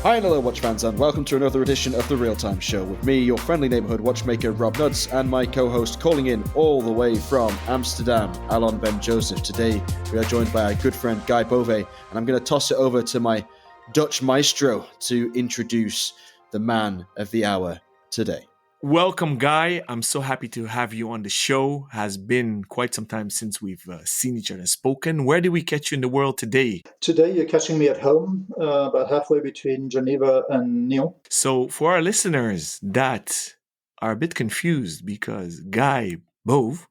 Hi and hello watch fans, and welcome to another edition of The Real Time Show with me, your friendly neighbourhood watchmaker Rob Nuts, and my co-host calling in all the way from Amsterdam, Alon Ben Joseph. Today we are joined by our good friend Guy Bove, and I'm going to toss it over to my Dutch maestro to introduce the man of the hour today. Welcome, Guy. I'm so happy to have you on the show. Has been quite some time since we've seen each other and spoken. Where did we catch you in the world today? Today you're catching me at home, about halfway between Geneva and Nyon. So for our listeners that are a bit confused, because Guy Bove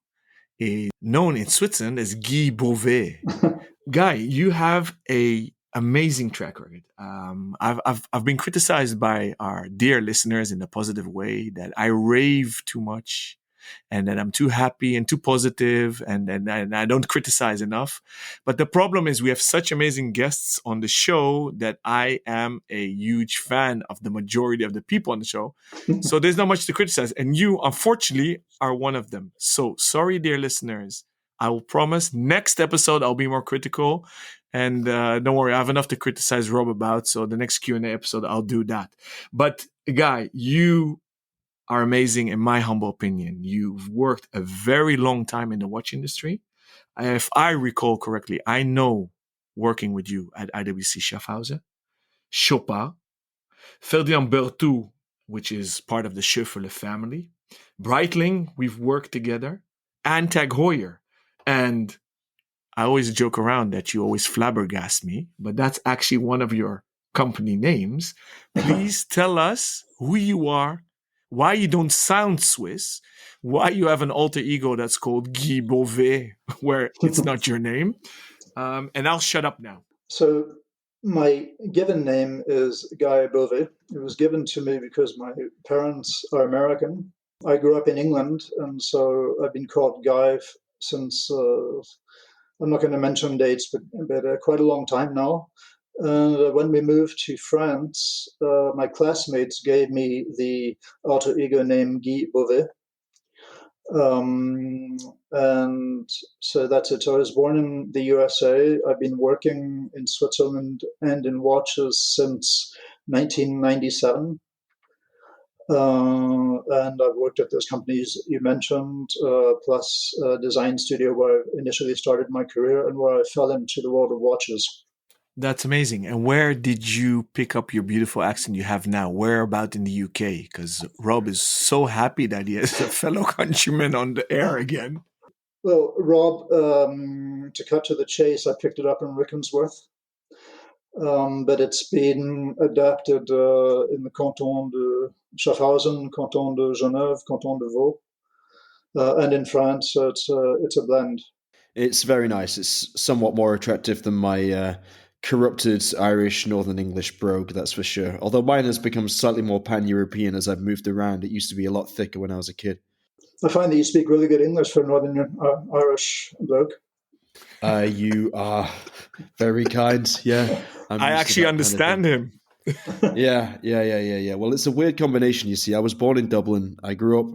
is known in Switzerland as Guy Bove. Guy, you have a amazing track record. I've been criticized by our dear listeners in a positive way that I rave too much and that I'm too happy and too positive and I don't criticize enough. But the problem is we have such amazing guests on the show that I am a huge fan of the majority of the people on the show. So there's not much to criticize. And you, unfortunately, are one of them. So sorry, dear listeners. I will promise next episode I'll be more critical. And don't worry, I have enough to criticize Rob about. So the next Q&A episode, I'll do that. But Guy, you are amazing in my humble opinion. You've worked a very long time in the watch industry. If I recall correctly, I know working with you at IWC Schaffhausen, Chopin, Ferdinand Berthoud, which is part of the Schöffele family, Breitling, we've worked together, and Tag Heuer. And I always joke around that you always flabbergast me, but that's actually one of your company names. Please tell us who you are, why you don't sound Swiss, why you have an alter ego that's called Guy Bove, where it's not your name. And I'll shut up now. So my given name is Guy Bove. It was given to me because my parents are American. I grew up in England, and so I've been called Guy since... I'm not going to mention dates, but quite a long time now. And when we moved to France, my classmates gave me the alter ego name Guy Bove. And so that's it. So I was born in the USA. I've been working in Switzerland and in watches since 1997. And I've worked at those companies you mentioned, plus a design studio where I initially started my career and where I fell into the world of watches. That's amazing. And where did you pick up your beautiful accent you have now? Where about in the UK? Because Rob is so happy that he has a fellow countryman on the air again. Well, Rob, to cut to the chase, I picked it up in Rickmansworth. But it's been adapted in the canton de Schaffhausen, canton de Genève, canton de Vaud, and in France. So it's a blend. It's very nice. It's somewhat more attractive than my corrupted Irish Northern English brogue, that's for sure. Although mine has become slightly more pan-European as I've moved around. It used to be a lot thicker when I was a kid. I find that you speak really good English for a Northern Irish bloke. You are very kind. Yeah, I actually understand him. Yeah. Well, it's a weird combination, you see. I was born in Dublin. I grew up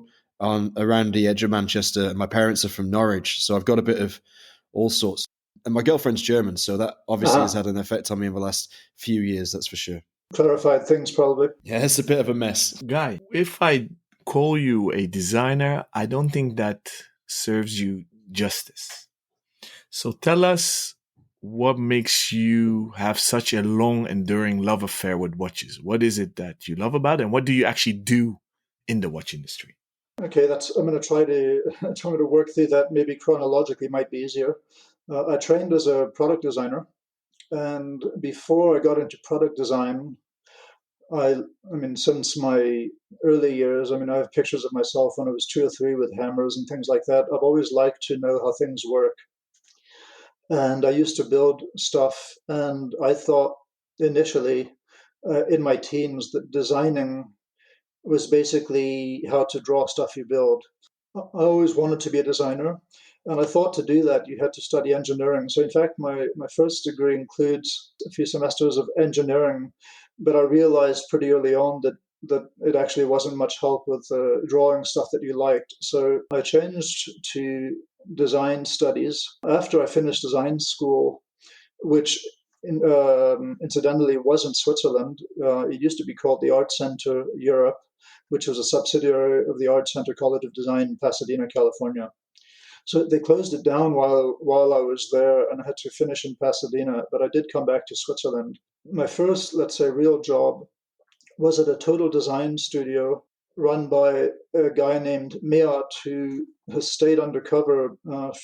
around the edge of Manchester, and my parents are from Norwich, so I've got a bit of all sorts. And my girlfriend's German, so that obviously has had an effect on me in the last few years, that's for sure. Clarified things, probably. Yeah, it's a bit of a mess. Guy, if I call you a designer, I don't think that serves you justice. So tell us what makes you have such a long, enduring love affair with watches. What is it that you love about it, and what do you actually do in the watch industry? Okay, I'm going to try to work through that. Maybe chronologically might be easier. I trained as a product designer, and before I got into product design, I mean, since my early years, I have pictures of myself when I was 2 or 3 with hammers and things like that. I've always liked to know how things work. And I used to build stuff, and I thought initially in my teens that designing was basically how to draw stuff you build. I always wanted to be a designer, and I thought to do that you had to study engineering. So in fact, my first degree includes a few semesters of engineering, but I realized pretty early on that it actually wasn't much help with drawing stuff that you liked. So I changed to design studies after I finished design school, which incidentally was in Switzerland. It used to be called the Art Center Europe, which was a subsidiary of the Art Center College of Design in Pasadena, California. So they closed it down while I was there, and I had to finish in Pasadena, but I did come back to Switzerland. My first, let's say, real job was at a total design studio run by a guy named Meat, who has stayed undercover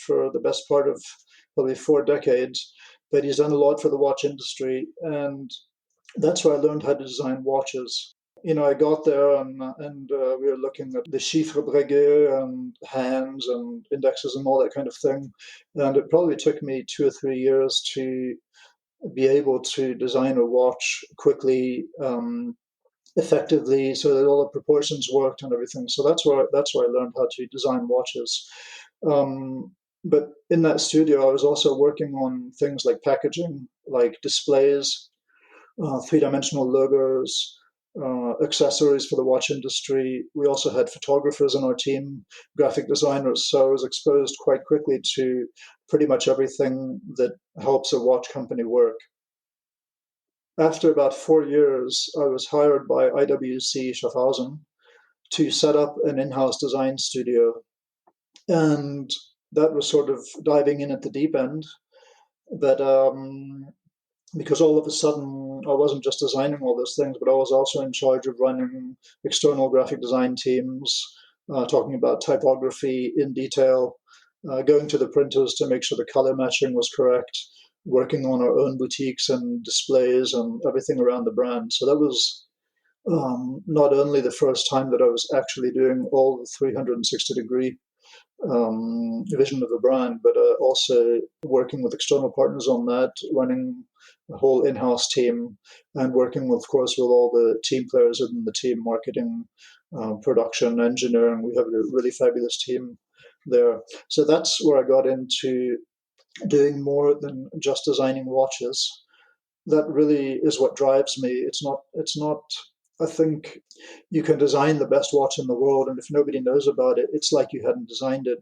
for the best part of probably 4 decades, but he's done a lot for the watch industry, and that's where I learned how to design watches. I got there and we were looking at the chiffres breguet and hands and indexes and all that kind of thing. And it probably took me 2 or 3 years to be able to design a watch quickly, effectively, so that all the proportions worked and everything. So that's where I learned how to design watches. But in that studio, I was also working on things like packaging, like displays, three-dimensional logos, accessories for the watch industry. We also had photographers on our team, graphic designers. So I was exposed quite quickly to pretty much everything that helps a watch company work. After about 4 years, I was hired by IWC Schaffhausen to set up an in-house design studio. And that was sort of diving in at the deep end. But because all of a sudden I wasn't just designing all those things, but I was also in charge of running external graphic design teams, talking about typography in detail, going to the printers to make sure the color matching was correct, working on our own boutiques and displays and everything around the brand. So that was not only the first time that I was actually doing all the 360-degree vision of the brand, but also working with external partners on that, running a whole in-house team, and working, of course, with all the team players within the team, marketing, production, engineering. We have a really fabulous team there. So that's where I got into doing more than just designing watches. That really is what drives me. It's not, I think you can design the best watch in the world, and if nobody knows about it, it's like you hadn't designed it.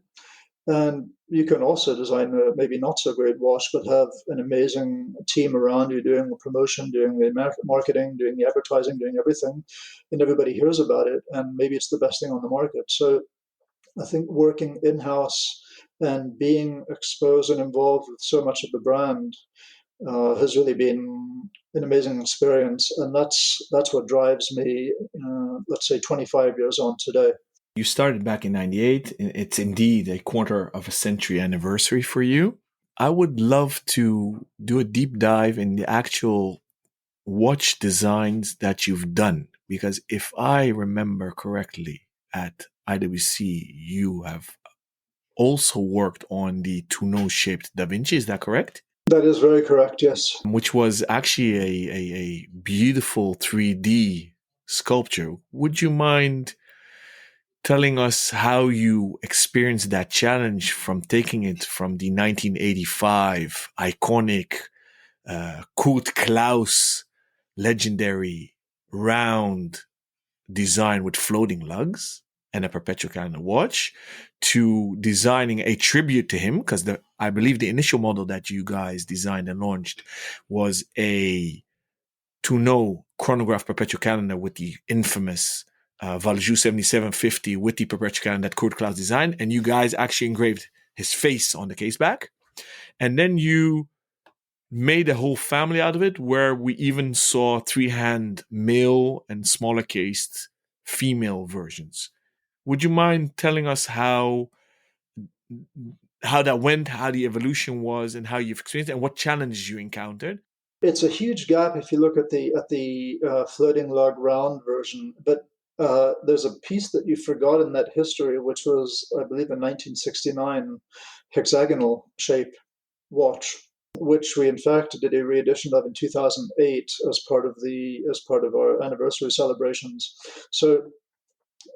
And you can also design a maybe not so great watch, but have an amazing team around you doing the promotion, doing the marketing, doing the advertising, doing everything, and everybody hears about it, and maybe it's the best thing on the market. So I think working in-house and being exposed and involved with so much of the brand has really been an amazing experience, and that's what drives me. Let's say 25 years on today. You started back in '98. It's indeed a quarter of a century anniversary for you. I would love to do a deep dive in the actual watch designs that you've done, because if I remember correctly, at IWC, you have also worked on the tonneau-shaped Da Vinci. Is that correct? That is very correct, yes. Which was actually a beautiful 3D sculpture. Would you mind telling us how you experienced that challenge from taking it from the 1985 iconic Kurt Klaus legendary round design with floating lugs and a perpetual calendar watch to designing a tribute to him? Because I believe the initial model that you guys designed and launched was a Tonneau chronograph perpetual calendar with the infamous Valjoux 7750 with the perpetual calendar that Kurt Klaus designed, and you guys actually engraved his face on the case back. And then you made a whole family out of it, where we even saw 3-hand male and smaller cased female versions. Would you mind telling us how that went, how the evolution was, and how you've experienced it, and what challenges you encountered? It's a huge gap if you look at the floating lug round version, but there's a piece that you forgot in that history, which was, I believe, a 1969 hexagonal shape watch, which we in fact did a reedition of in 2008 as part of our anniversary celebrations. So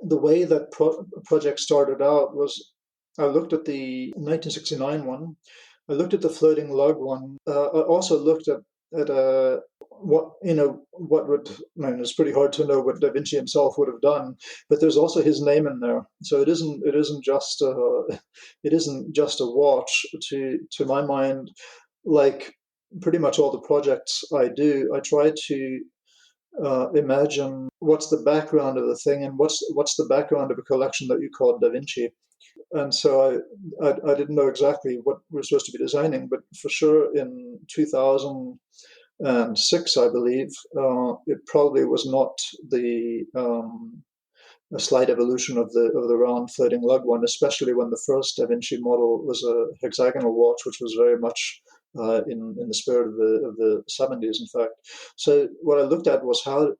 the way that project started out was, I looked at the 1969 one, I looked at the floating lug one. I also looked at what would, I mean, it's pretty hard to know what Da Vinci himself would have done, but there's also his name in there. So it isn't just a watch, to my mind, like pretty much all the projects I do, I try to imagine what's the background of the thing and what's the background of a collection that you call Da Vinci. And so I didn't know exactly what we're supposed to be designing, but for sure in 2006, I believe, it probably was not a slight evolution of the round floating lug one, especially when the first Da Vinci model was a hexagonal watch, which was very much in the spirit of the 70s, in fact. So what I looked at was how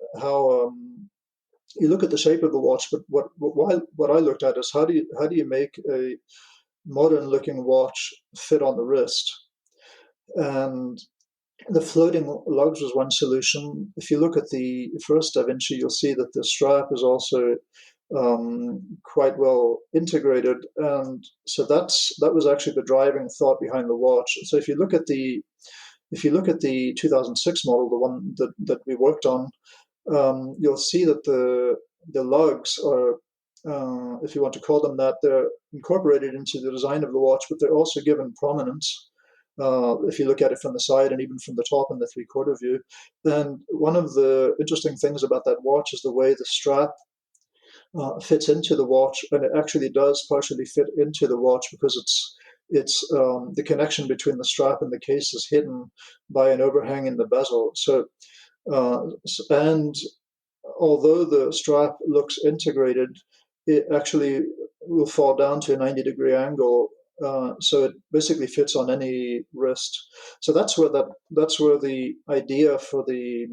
you look at the shape of the watch, but what I looked at is how do you make a modern looking watch fit on the wrist? And the floating lugs was one solution. If you look at the first Da Vinci, you'll see that the strap is also quite well integrated, and so that was actually the driving thought behind the watch. So if you look at the 2006 model, the one that we worked on, you'll see that the lugs are, if you want to call them that, they're incorporated into the design of the watch, but they're also given prominence. If you look at it from the side and even from the top in the three-quarter view. And one of the interesting things about that watch is the way the strap fits into the watch, and it actually does partially fit into the watch because it's the connection between the strap and the case is hidden by an overhang in the bezel. So and although the strap looks integrated, it actually will fall down to a 90-degree angle. So it basically fits on any wrist. So that's where the idea for to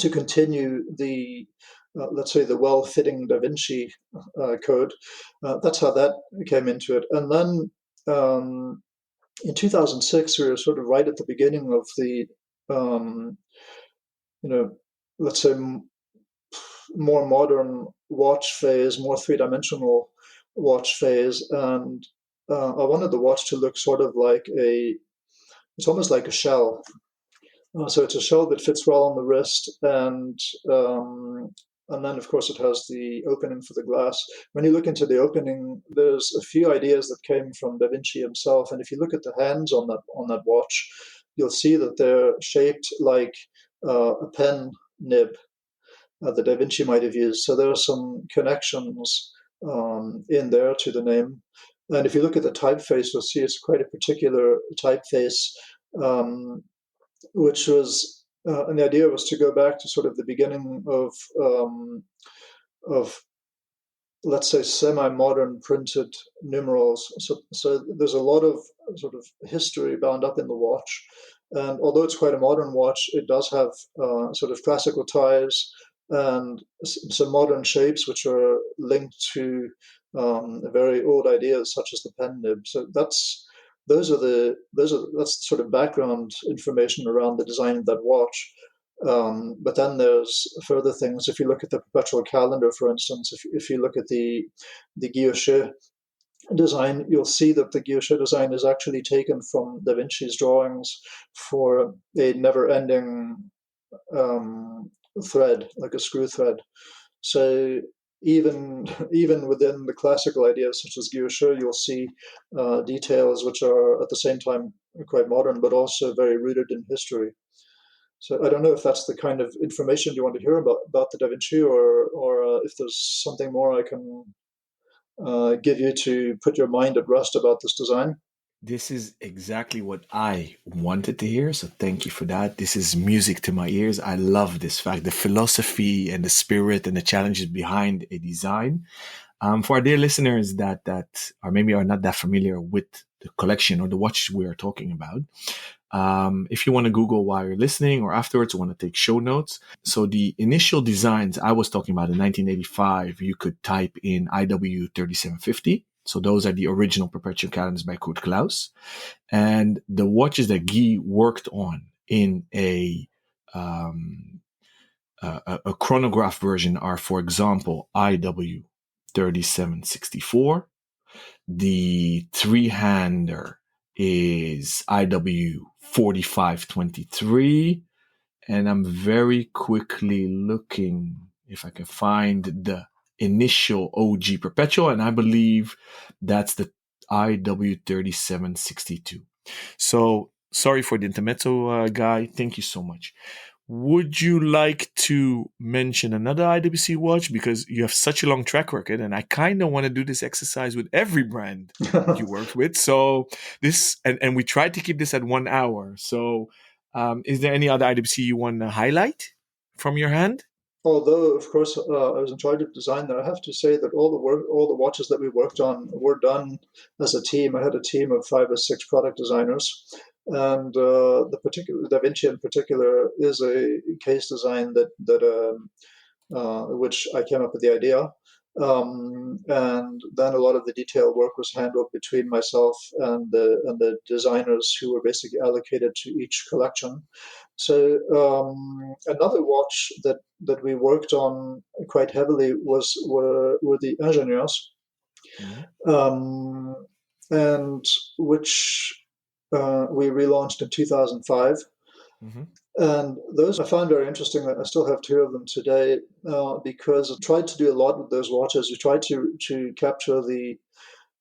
continue the let's say the well-fitting Da Vinci code. That's how that came into it. And then in 2006, we were sort of right at the beginning of the let's say more modern watch phase, more three-dimensional watch phase, and I wanted the watch to look sort of like it's almost like a shell. So it's a shell that fits well on the wrist, and then of course it has the opening for the glass. When you look into the opening, there's a few ideas that came from Da Vinci himself, and if you look at the hands on that watch, you'll see that they're shaped like a pen nib that Da Vinci might have used. So there are some connections in there to the name. And if you look at the typeface, you'll see it's quite a particular typeface, which was, and the idea was to go back to sort of the beginning of let's say semi-modern printed numerals. So there's a lot of sort of history bound up in the watch. And although it's quite a modern watch, it does have sort of classical ties and some modern shapes which are linked to very old ideas such as the pen nib. So that's sort of background information around the design of that watch. But then there's further things. If you look at the perpetual calendar, for instance, if you look at the guilloche design, you'll see that the guilloche design is actually taken from Da Vinci's drawings for a never-ending thread, like a screw thread. So even within the classical ideas such as guilloche, you'll see details which are at the same time quite modern, but also very rooted in history. So I don't know if that's the kind of information you want to hear about the Da Vinci, or if there's something more I can give you to put your mind at rest about this design. This is exactly what I wanted to hear. So thank you for that. This is music to my ears. I love this fact, the philosophy and the spirit and the challenges behind a design. For our dear listeners that or maybe are not that familiar with the collection or the watch we are talking about, if you want to Google while you're listening or afterwards, want to take show notes. So the initial designs I was talking about in 1985, you could type in IW3750. So those are the original perpetual calendars by Kurt Klaus. And the watches that Guy worked on in a chronograph version are, for example, IW3764. The three-hander is IW4523. And I'm very quickly looking if I can find the initial OG perpetual, and I believe that's the IW3762. So Sorry for the intermezzo, Guy. Thank you so much. Would you like to mention another IWC watch? Because you have such a long track record, and I kind of want to do this exercise with every brand you worked with. So and we tried to keep this at 1 hour. So is there any other IWC you want to highlight from your hand? Although, of course, I was in charge of design there, I have to say that all the watches that we worked on were done as a team. I had a team of 5 or 6 product designers, and the particular Da Vinci in particular is a case design which I came up with the idea. And then a lot of the detail work was handled between myself and the designers who were basically allocated to each collection. So another watch that we worked on quite heavily were the Ingenieurs, um, and which we relaunched in 2005. Mm-hmm. And those I found very interesting. I still have 2 of them today because I tried to do a lot with those watches. We tried to capture the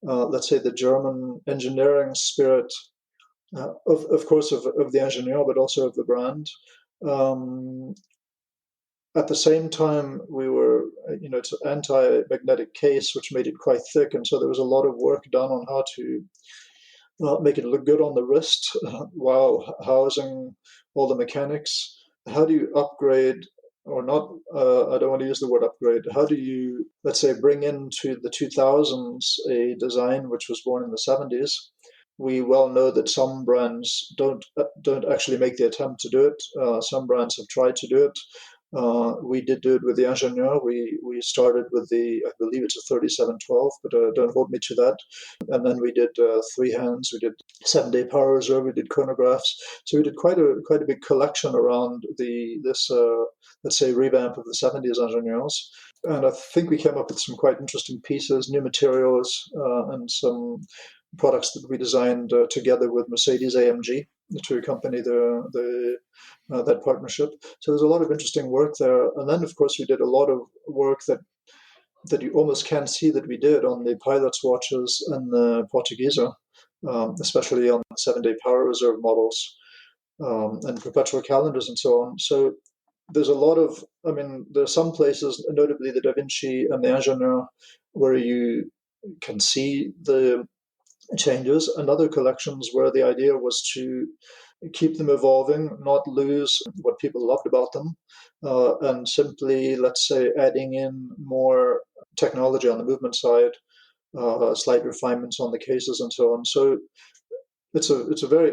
let's say the German engineering spirit, of course of the engineer, but also of the brand. Um, at the same time, we were, it's an anti-magnetic case, which made it quite thick, and so there was a lot of work done on how to make it look good on the wrist while housing all the mechanics. How do you upgrade or not? I don't want to use the word upgrade. How do you, let's say, bring into the 2000s a design which was born in the 70s? We well know that some brands don't actually make the attempt to do it. Some brands have tried to do it. We did do it with the Ingenieur. We started with I believe it's a 3712, but don't hold me to that. And then we did 3 hands. We did 7-day power reserve. We did chronographs. So we did quite a big collection around this let's say revamp of the 70s Ingenieurs. And I think we came up with some quite interesting pieces, new materials, and some products that we designed together with Mercedes-AMG to accompany that partnership. So there's a lot of interesting work there. And then, of course, we did a lot of work that you almost can't see that we did on the pilot's watches and the Portugieser, especially on 7-day power reserve models and perpetual calendars and so on. So there's a lot of, there are some places, notably the Da Vinci and the Ingenieur, where you can see the changes, and other collections where the idea was to keep them evolving, not lose what people loved about them, and simply, let's say, adding in more technology on the movement side, slight refinements on the cases, and so on. So it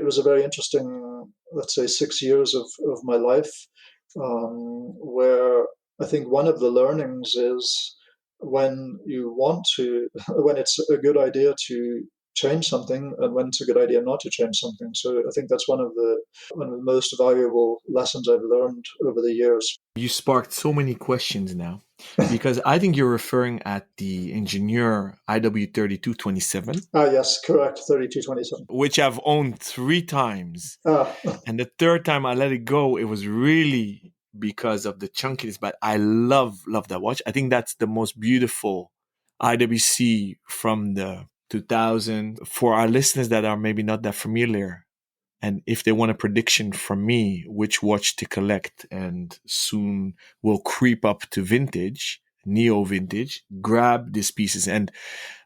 was a very interesting, let's say, 6 years of my life, where I think one of the learnings is when when it's a good idea to change something, and when it's a good idea not to change something. So I think that's one of the most valuable lessons I've learned over the years. You sparked so many questions now, because I think you're referring at the Ingenieur IW3227. Yes, correct, 3227. Which I've owned 3 times. Ah. And the 3rd time I let it go, it was really because of the chunkiness, but I love that watch. I think that's the most beautiful IWC from the 2000. For our listeners that are maybe not that familiar, and if they want a prediction from me which watch to collect and soon will creep up to vintage, neo vintage, grab these pieces. And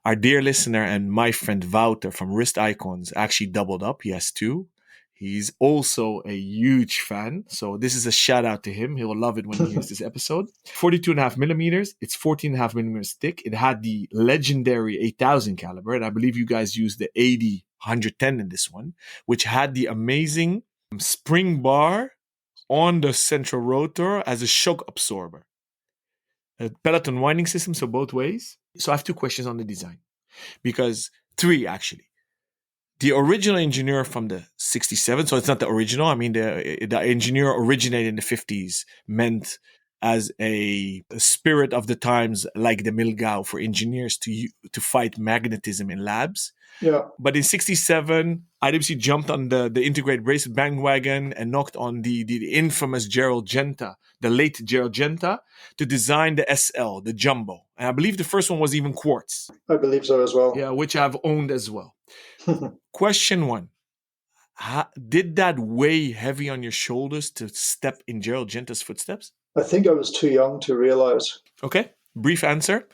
our dear listener and my friend Wouter from Wrist Icons actually doubled up. He has 2. He's also a huge fan. So this is a shout out to him. He'll love it when he hears this episode. 42.5 millimeters. It's 14.5 millimeters thick. It had the legendary 8000 caliber. And I believe you guys used the 80 110 in this one, which had the amazing spring bar on the central rotor as a shock absorber. A Peloton winding system, so both ways. So I have 2 questions on the design. Because 3, actually. The original Ingenieur from the 67, so it's not the original. I mean, the Ingenieur originated in the 50s, meant as a spirit of the times, like the Milgau, for engineers to fight magnetism in labs. Yeah. But in 67, IWC jumped on the integrated bracelet bandwagon and knocked on the infamous Gerald Genta, the late Gerald Genta, to design the SL, the Jumbo. And I believe the first one was even quartz. I believe so as well. Yeah, which I've owned as well. Question 1. did that weigh heavy on your shoulders to step in Gerald Genta's footsteps? I think I was too young to realize. Okay, brief answer.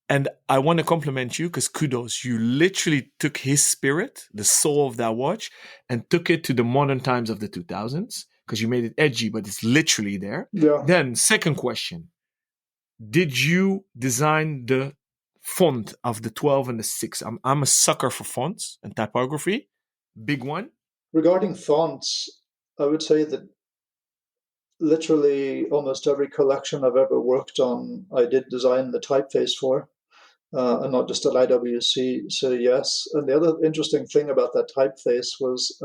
And I want to compliment you because kudos. You literally took his spirit, the soul of that watch, and took it to the modern times of the 2000s because you made it edgy, but it's literally there. Yeah. Then, second question. Did you design the font of the 12 and the 6? I'm a sucker for fonts and typography. Big one. Regarding fonts, I would say that literally almost every collection I've ever worked on, I did design the typeface for, and not just at IWC. So yes. And the other interesting thing about that typeface was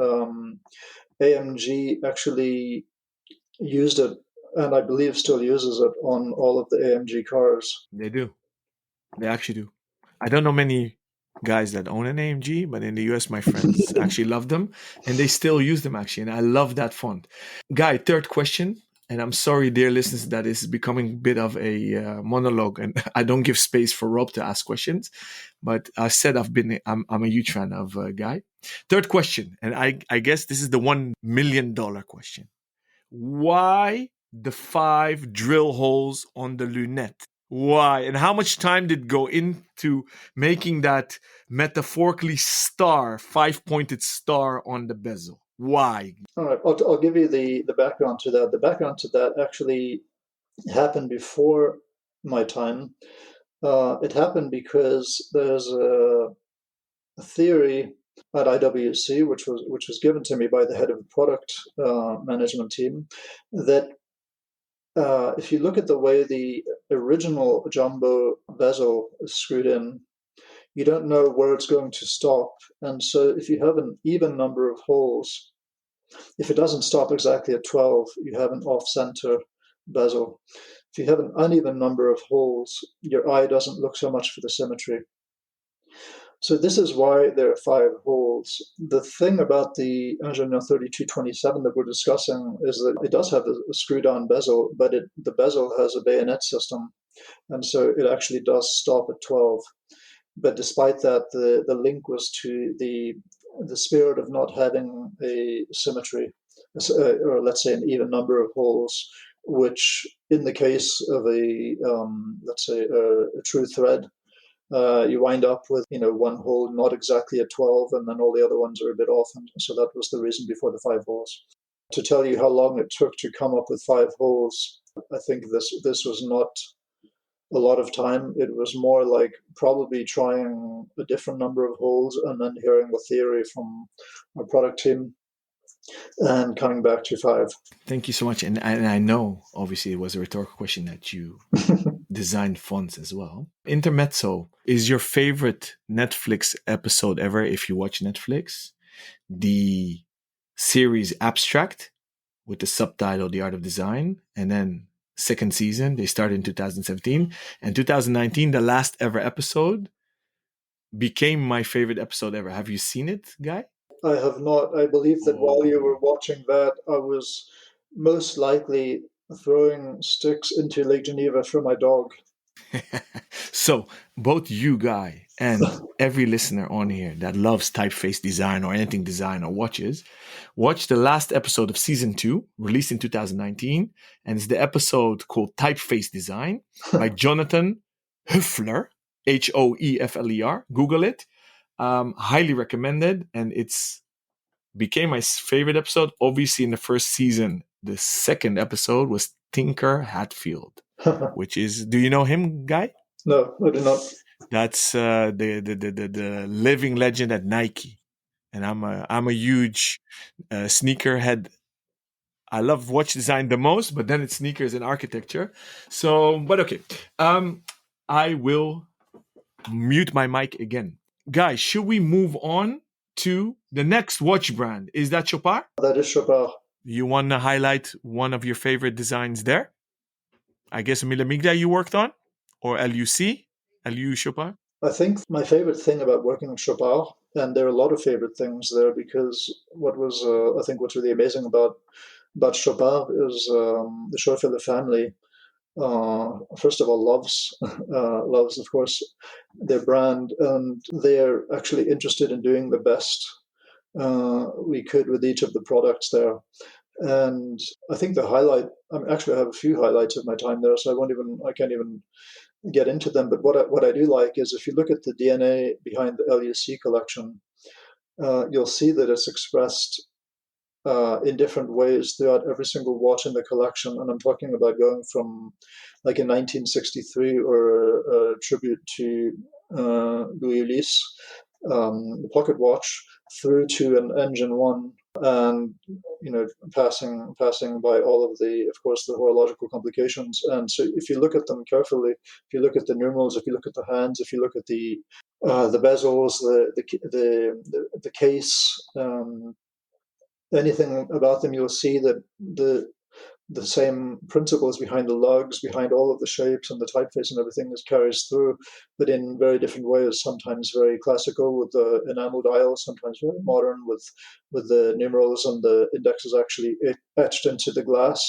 AMG actually used it, and I believe still uses it on all of the AMG cars. They do. They actually do. I don't know many guys that own an AMG, but in the US, my friends actually love them, and they still use them actually. And I love that font. Guy, third question. And I'm sorry, dear listeners, that is becoming a bit of a monologue, and I don't give space for Rob to ask questions. But I said I'm a huge fan of Guy. Third question, and I guess this is the $1 million question. Why the 5 drill holes on the lunette? Why? And how much time did go into making that metaphorically 5-pointed star on the bezel? Why? All right, I'll give you the background to that. The background to that actually happened before my time. It happened because there's a theory at IWC, which was given to me by the head of the product management team, that if you look at the way the original jumbo bezel is screwed in, you don't know where it's going to stop. And so if you have an even number of holes, if it doesn't stop exactly at 12, you have an off-center bezel. If you have an uneven number of holes, your eye doesn't look so much for the symmetry. So this is why there are 5 holes. The thing about the Ingenieur 3227 that we're discussing is that it does have a screwed-on bezel, but the bezel has a bayonet system, and so it actually does stop at 12. But despite that, the link was to the spirit of not having a symmetry, or let's say an even number of holes, which in the case of let's say a true thread, you wind up with one hole not exactly at 12, and then all the other ones are a bit off. And so that was the reason before the 5 holes. To tell you how long it took to come up with 5 holes, I think this was not a lot of time. It was more like probably trying a different number of holes and then hearing the theory from our product team and coming back to 5. Thank you so much. And I know, obviously, it was a rhetorical question that you designed fonts as well. Intermezzo is your favorite Netflix episode ever, if you watch Netflix. The series Abstract with the subtitle The Art of Design, and then second season, they started in 2017. And 2019, the last ever episode, became my favorite episode ever. Have you seen it, Guy? I have not. I believe that while you were watching that, I was most likely throwing sticks into Lake Geneva for my dog. So both you, Guy, and every listener on here that loves typeface design or anything design or watches, watch the last episode of season 2, released in 2019. And it's the episode called Typeface Design by Jonathan Heuer, Hoefler. Google it. Highly recommended. And it's became my favorite episode. Obviously, in the first season, the second episode was Tinker Hatfield, which is, do you know him, Guy? No, I do not. That's the living legend at Nike, and I'm a huge sneakerhead. I love watch design the most, but then it's sneakers and architecture. So, but okay, I will mute my mic again, guys. Should we move on to the next watch brand? Is that Chopard? That is Chopard. You want to highlight one of your favorite designs there? I guess Milamigda you worked on, or LUC, LU Chopard. I think my favorite thing about working with Chopard, and there are a lot of favorite things there, because I think what's really amazing about Chopard is the Schoefele family. First of all, loves, of course, their brand, and they're actually interested in doing the best we could with each of the products there. And I think the highlight, actually I have a few highlights of my time there, so I can't even get into them. But what I do like is if you look at the DNA behind the LUC collection, you'll see that it's expressed in different ways throughout every single watch in the collection. And I'm talking about going from like in 1963 or a tribute to Louis Ulysse, the pocket watch, through to an Engine 1, and passing by all of of course, the horological complications. And so if you look at them carefully, if you look at the numerals, if you look at the hands, if you look at the bezels, the case, anything about them, you'll see that the same principles behind the lugs, behind all of the shapes and the typeface and everything is carries through, but in very different ways. Sometimes very classical with the enamel dials, sometimes very modern with the numerals and the indexes actually etched into the glass.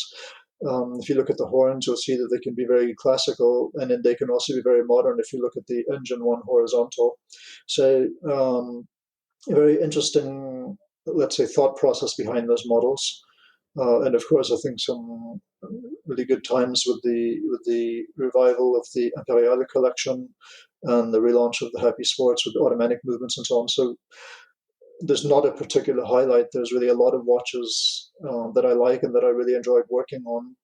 If you look at the horns, you'll see that they can be very classical, and then they can also be very modern if you look at the Engine 1 horizontal. So a very interesting, let's say, thought process behind those models. And of course, I think some really good times with the revival of the Imperiale collection and the relaunch of the Happy Sports with automatic movements and so on. So there's not a particular highlight. There's really a lot of watches that I like and that I really enjoyed working on.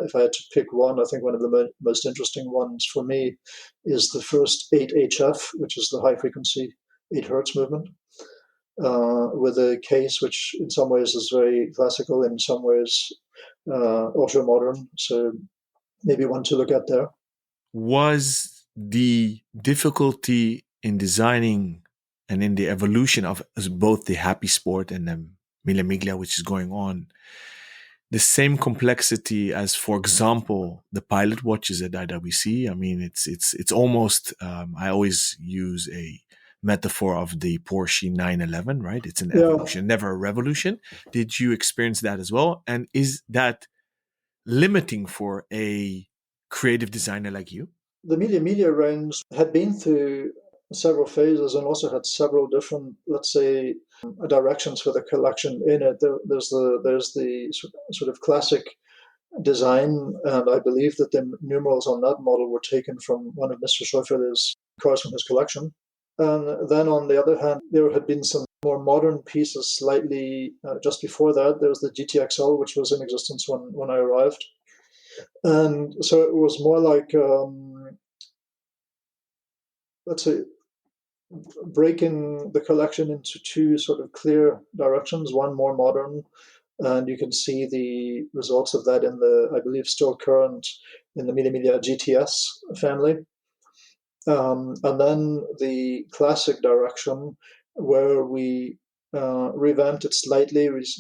If I had to pick one, I think one of the most interesting ones for me is the first 8HF, which is the high frequency 8 hertz movement. With a case which in some ways is very classical, in some ways ultra modern. So maybe one to look at there. Was the difficulty in designing and in the evolution of both the Happy Sport and the Mille Miglia, which is going on, the same complexity as, for example, the pilot watches at IWC? I mean, it's almost. I always use a metaphor of the Porsche 911, right? It's an evolution, never a revolution. Did you experience that as well? And is that limiting for a creative designer like you? The Mille Miglia range had been through several phases and also had several different, let's say, directions for the collection in it. There's the sort of classic design, and I believe that the numerals on that model were taken from one of Mr. Schäuferle's cars from his collection. And then on the other hand, there had been some more modern pieces slightly just before that. There was the GTXL, which was in existence when I arrived. And so it was more like, let's say, breaking the collection into two sort of clear directions, one more modern, and you can see the results of that in the, I believe, still current in the Mille Miglia GTS family. And then the classic direction, where we revamped it slightly. We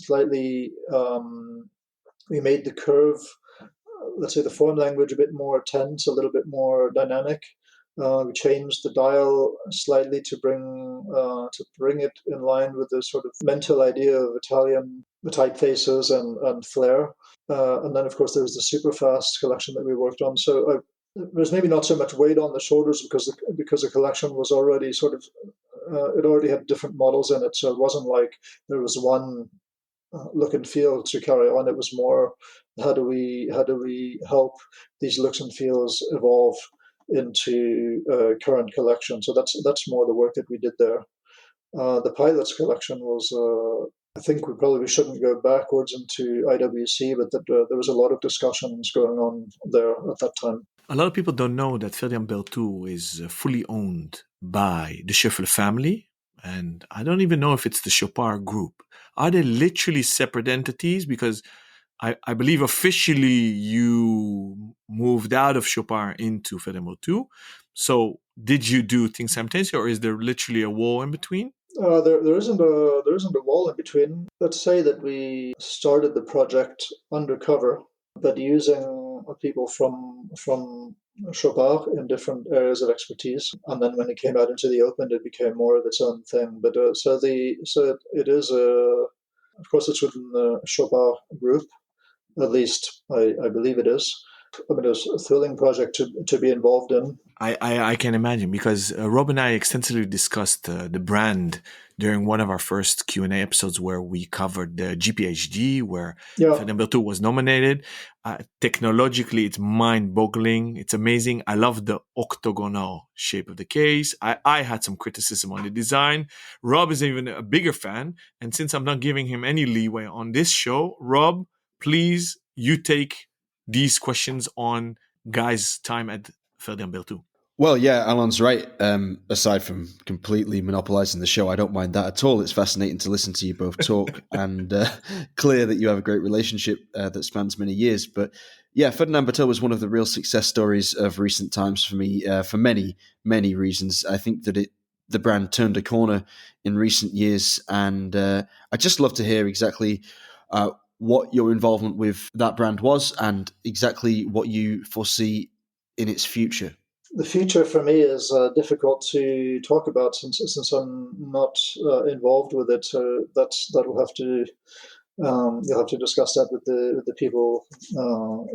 made the curve, let's say, the form language a bit more tense, a little bit more dynamic. We changed the dial slightly to bring it in line with the sort of mental idea of Italian typefaces and flair. And then, of course, there was the super fast collection that we worked on. So there's maybe not so much weight on the shoulders because the collection was already sort of it already had different models in it. So it wasn't like there was one look and feel to carry on. It was more, how do we help these looks and feels evolve into current collection? So that's more the work that we did there. The pilots collection was, I think we probably shouldn't go backwards into IWC, but that there was a lot of discussions going on there at that time. A lot of people don't know that Ferdinand Berthoud is fully owned by the Scheffler family, and I don't even know if it's the Chopard group. Are they literally separate entities? Because I believe officially you moved out of Chopard into Ferdinand Berthoud. So did you do things simultaneously, or is there literally a wall in between? There isn't a wall in between. Let's say that we started the project undercover, but using people from Chopard in different areas of expertise. And then when it came out into the open, it became more of its own thing. But so it is of course, it's within the Chopard group. At least I believe it is. I mean, it was a thrilling project to be involved in. I can imagine, because Rob and I extensively discussed the brand during one of our first Q&A episodes where we covered the GPHG, where Yeah, Ferdinand Berthoud was nominated. Technologically, it's mind-boggling. It's amazing. I love the octagonal shape of the case. I had some criticism on the design. Rob is even a bigger fan. And since I'm not giving him any leeway on this show, Rob, please, you take these questions on Guy's time at Ferdinand Berthoud. Well, yeah, Alan's right. Aside from completely monopolizing the show, I don't mind that at all. It's fascinating to listen to you both talk, and clear that you have a great relationship that spans many years. But yeah, Ferdinand Berthoud was one of the real success stories of recent times for me, for many, many reasons. I think that the brand turned a corner in recent years, and I'd just love to hear exactly what your involvement with that brand was and exactly what you foresee in its future. the future for me is difficult to talk about since I'm not involved with it. So that will have to you'll have to discuss that with the people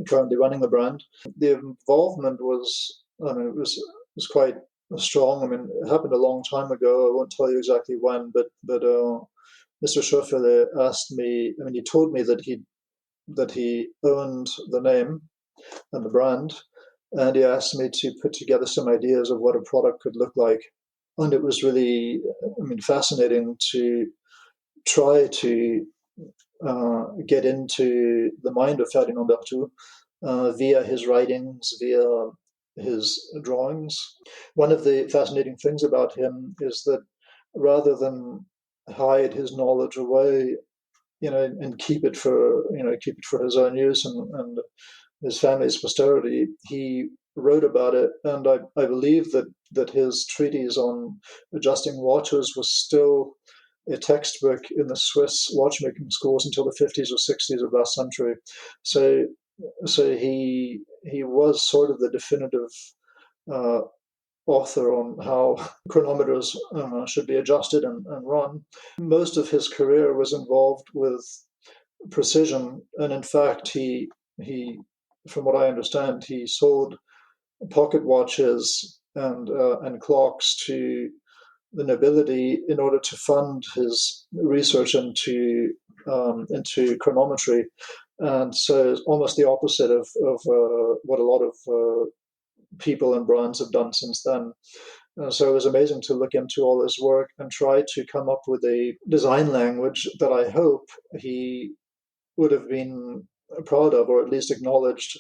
currently running the brand. The involvement was, I mean, it was quite strong. I mean, it happened a long time ago. I won't tell you exactly when, but Mr. Schoeffele asked me. I mean, he told me that he owned the name and the brand, and he asked me to put together some ideas of what a product could look like. And it was really, I mean, fascinating to try to get into the mind of Ferdinand Berthoud via his writings, via his drawings. One of the fascinating things about him is that rather than hide his knowledge away, and keep it for his own use and his family's posterity, he wrote about it, and I believe that his treatise on adjusting watches was still a textbook in the Swiss watchmaking schools until the 50s or 60s of last century. So he was sort of the definitive uh, author on how chronometers should be adjusted and run. Most of his career was involved with precision, and in fact, he from what I understand, he sold pocket watches and clocks to the nobility in order to fund his research into chronometry. And so it's almost the opposite of what a lot of people and brands have done since then. So it was amazing to look into all his work and try to come up with a design language that I hope he would have been proud of, or at least acknowledged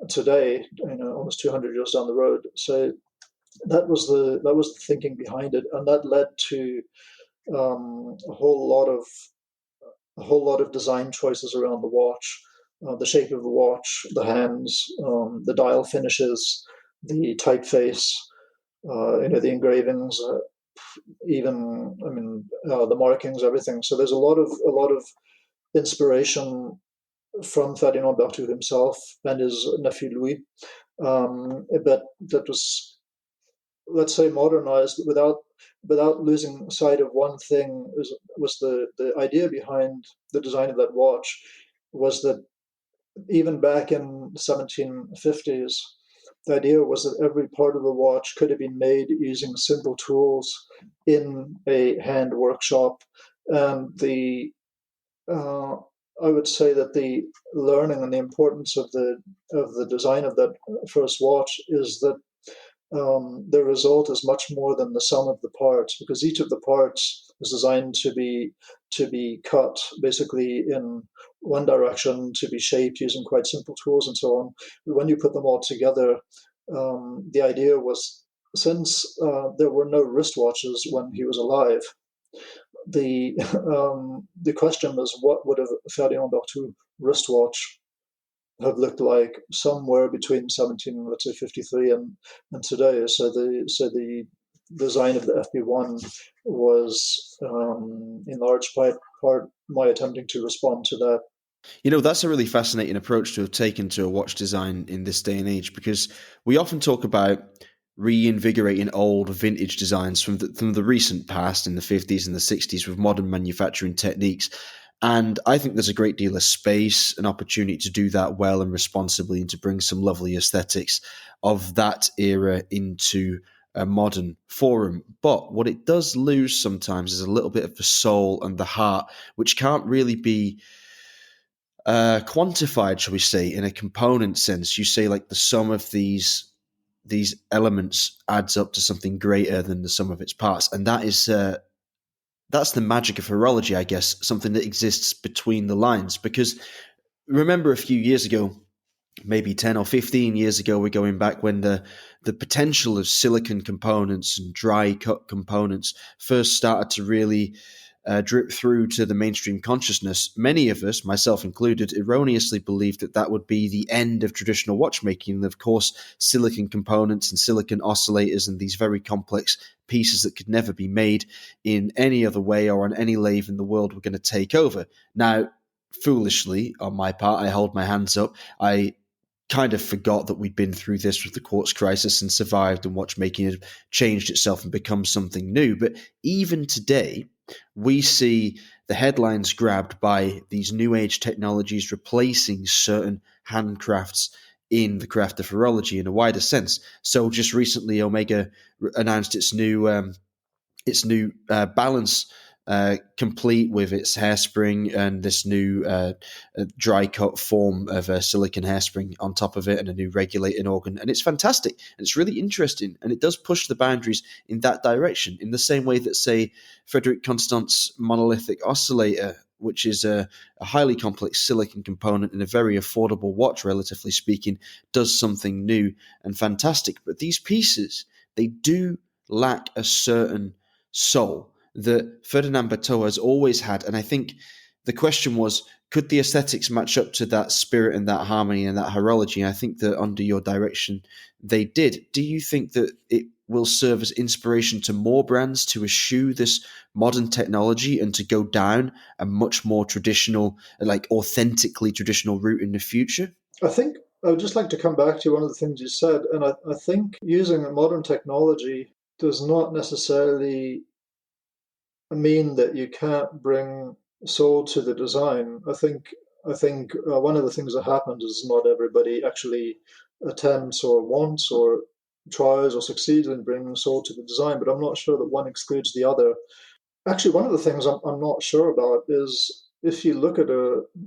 today, almost 200 years down the road. So that was the thinking behind it, and that led to a whole lot of design choices around the watch, the shape of the watch, the hands, the dial finishes, the typeface, the engravings, even the markings, everything. So there's a lot of inspiration from Ferdinand Berthoud himself and his nephew Louis, but that was, let's say, modernized without losing sight of one thing. Was the idea behind the design of that watch was that even back in the 1750s, the idea was that every part of the watch could have been made using simple tools in a hand workshop, and I would say that the learning and the importance of the design of that first watch is that the result is much more than the sum of the parts, because each of the parts is designed to be cut basically in one direction, to be shaped using quite simple tools and so on. But when you put them all together, the idea was, since there were no wristwatches when he was alive, the question was, what would a Ferdinand Berthoud wristwatch have looked like somewhere between 1753 and today. So the design of the FB1 was in large part my attempting to respond to that. That's a really fascinating approach to have taken to a watch design in this day and age, because we often talk about reinvigorating old vintage designs from the recent past in the 50s and the 60s with modern manufacturing techniques. And I think there's a great deal of space and opportunity to do that well and responsibly, and to bring some lovely aesthetics of that era into a modern forum. But what it does lose sometimes is a little bit of the soul and the heart, which can't really be quantified, shall we say, in a component sense. You say like the sum of these elements adds up to something greater than the sum of its parts, and that's the magic of horology, I guess, something that exists between the lines. Because remember a few years ago, maybe 10 or 15 years ago, we're going back, when the potential of silicon components and dry cut components first started to really drip through to the mainstream consciousness. Many of us, myself included, erroneously believed that that would be the end of traditional watchmaking. And of course, silicon components and silicon oscillators and these very complex pieces that could never be made in any other way or on any lathe in the world were going to take over. Now, foolishly, on my part, I hold my hands up. I kind of forgot that we'd been through this with the quartz crisis and survived, and watchmaking had changed itself and become something new. But even today, we see the headlines grabbed by these new age technologies replacing certain handcrafts in the craft of horology in a wider sense. So just recently, Omega announced its new balance, complete with its hairspring and this new dry cut form of a silicon hairspring on top of it, and a new regulating organ. And it's fantastic. And it's really interesting. And it does push the boundaries in that direction, in the same way that, say, Frederic Constant's monolithic oscillator, which is a highly complex silicon component in a very affordable watch, relatively speaking, does something new and fantastic. But these pieces, they do lack a certain soul that Ferdinand Berthaud has always had. And I think the question was, could the aesthetics match up to that spirit and that harmony and that horology? And I think that under your direction, they did. Do you think that it will serve as inspiration to more brands to eschew this modern technology and to go down a much more traditional, like authentically traditional route in the future? I think I would just like to come back to one of the things you said. And I think using modern technology does not necessarily mean that you can't bring soul to the design. I think one of the things that happens is not everybody actually attempts or wants or tries or succeeds in bringing soul to the design, but I'm not sure that one excludes the other. Actually, one of the things I'm not sure about is, if you look at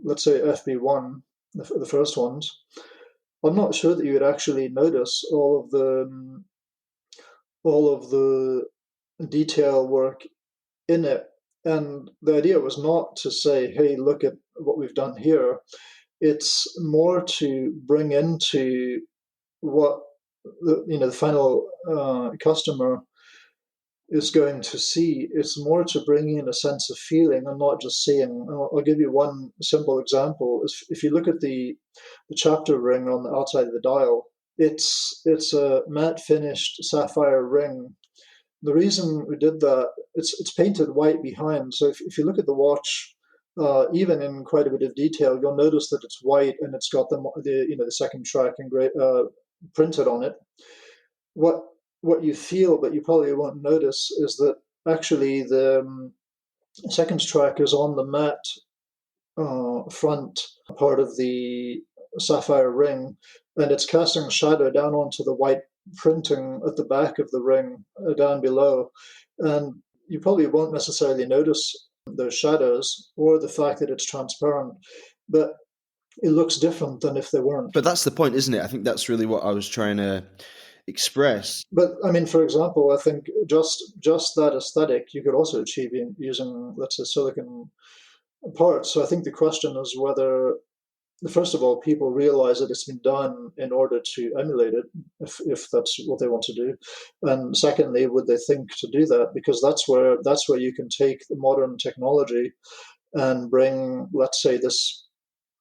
let's say FB1, the first ones, I'm not sure that you would actually notice all of the detail work in it. And the idea was not to say, hey, look at what we've done here. It's more to bring into what the final customer is going to see. It's more to bring in a sense of feeling and not just seeing. I'll give you one simple example. If you look at the chapter ring on the outside of the dial, it's a matte finished sapphire ring. The reason we did that, it's painted white behind. So if you look at the watch, even in quite a bit of detail, you'll notice that it's white and it's got the second track printed on it. What you feel, but you probably won't notice, is that actually the second track is on the matte front part of the sapphire ring, and it's casting a shadow down onto the white printing at the back of the ring down below. And you probably won't necessarily notice those shadows or the fact that it's transparent, but it looks different than if they weren't. But that's the point, isn't it? I think that's really what I was trying to express. But I mean, for example, I think just that aesthetic you could also achieve using, let's say, silicon parts. So I think the question is whether, first of all, people realize that it's been done in order to emulate it, if that's what they want to do, and secondly, would they think to do that? Because that's where you can take the modern technology and bring, let's say, this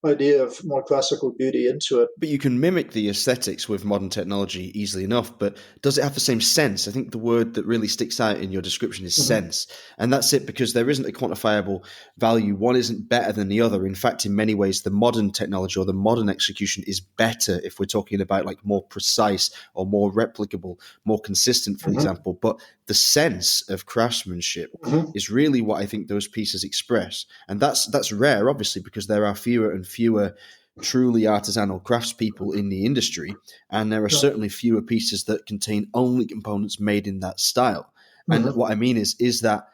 idea of more classical beauty into it. But you can mimic the aesthetics with modern technology easily enough, but does it have the same sense? I think the word that really sticks out in your description is sense. And that's it, because there isn't a quantifiable value. One isn't better than the other. In fact, in many ways, the modern technology or the modern execution is better if we're talking about like more precise or more replicable, more consistent, for example. But the sense of craftsmanship is really what I think those pieces express. And that's rare, obviously, because there are fewer and fewer truly artisanal craftspeople in the industry, and there are certainly fewer pieces that contain only components made in that style. And what I mean is that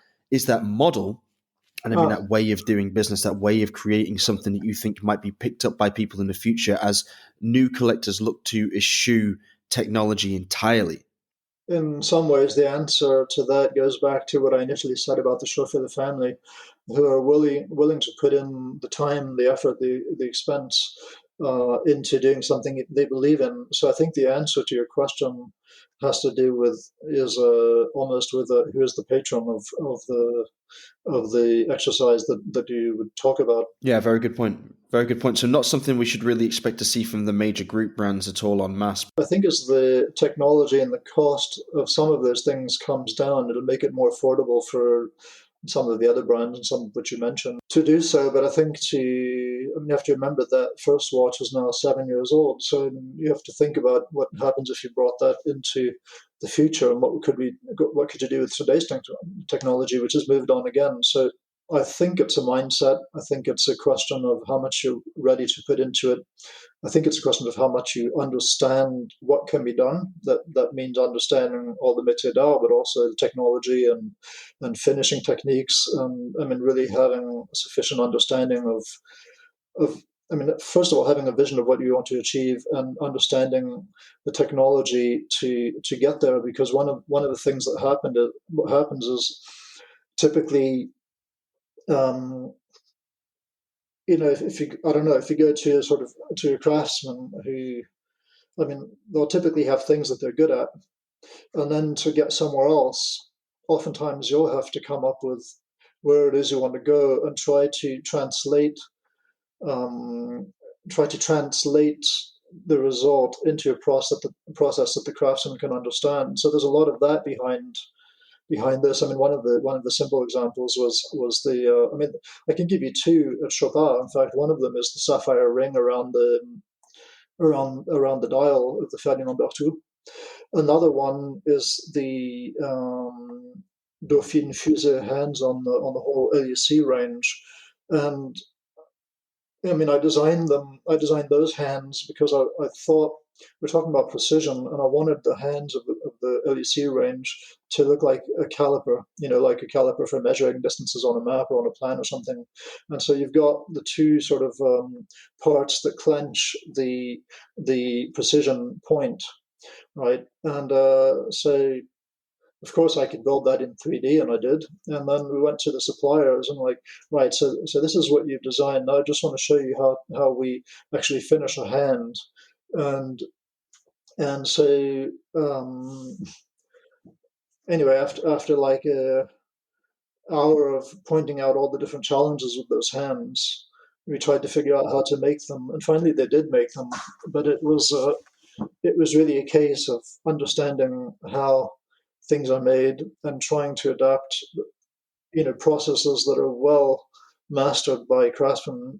model, and I mean that way of doing business, that way of creating something that you think might be picked up by people in the future as new collectors look to eschew technology entirely. In some ways, the answer to that goes back to what I initially said about the chauffeur family, who are willing to put in the time, the effort, the expense into doing something they believe in. So I think the answer to your question has to do with almost with who is the patron of the exercise that you would talk about. Yeah, very good point. Very good point. So not something we should really expect to see from the major group brands at all en masse. I think as the technology and the cost of some of those things comes down, it'll make it more affordable for some of the other brands and some of which you mentioned to do so. But I think you have to remember that first watch is now 7 years old. So you have to think about what happens if you brought that into the future, and what could you do with today's technology, which has moved on again. So I think it's a mindset. I think it's a question of how much you're ready to put into it. I think it's a question of how much you understand what can be done. That means understanding all the métier d'art, but also the technology and finishing techniques. I mean, really having a sufficient understanding of. I mean, first of all, having a vision of what you want to achieve and understanding the technology to get there. Because one of the things what happens is typically. If you, I don't know, if you go to a craftsman who, I mean, they'll typically have things that they're good at, and then to get somewhere else, oftentimes you'll have to come up with where it is you want to go and try to translate the result into a process that the craftsman can understand. So there's a lot of that behind this. I mean, one of the simple examples was the. I mean, I can give you two at Chopin. In fact, one of them is the sapphire ring around the dial of the Ferdinand Berthoud. Another one is the Dauphine Fusée hands on the whole IWC range, and I mean, I designed them. I designed those hands because I thought we're talking about precision, and I wanted the hands of the LEC range to look like a caliper, like a caliper for measuring distances on a map or on a plan or something. And so you've got the two sort of parts that clench the precision point, right? And so of course I could build that in 3D, and I did. And then we went to the suppliers and like, right, so this is what you've designed. Now I just want to show you how we actually finish a hand. And so anyway, after like a hour of pointing out all the different challenges with those hands, we tried to figure out how to make them, and finally they did make them. But it was really a case of understanding how things are made and trying to adapt, processes that are well mastered by craftsmen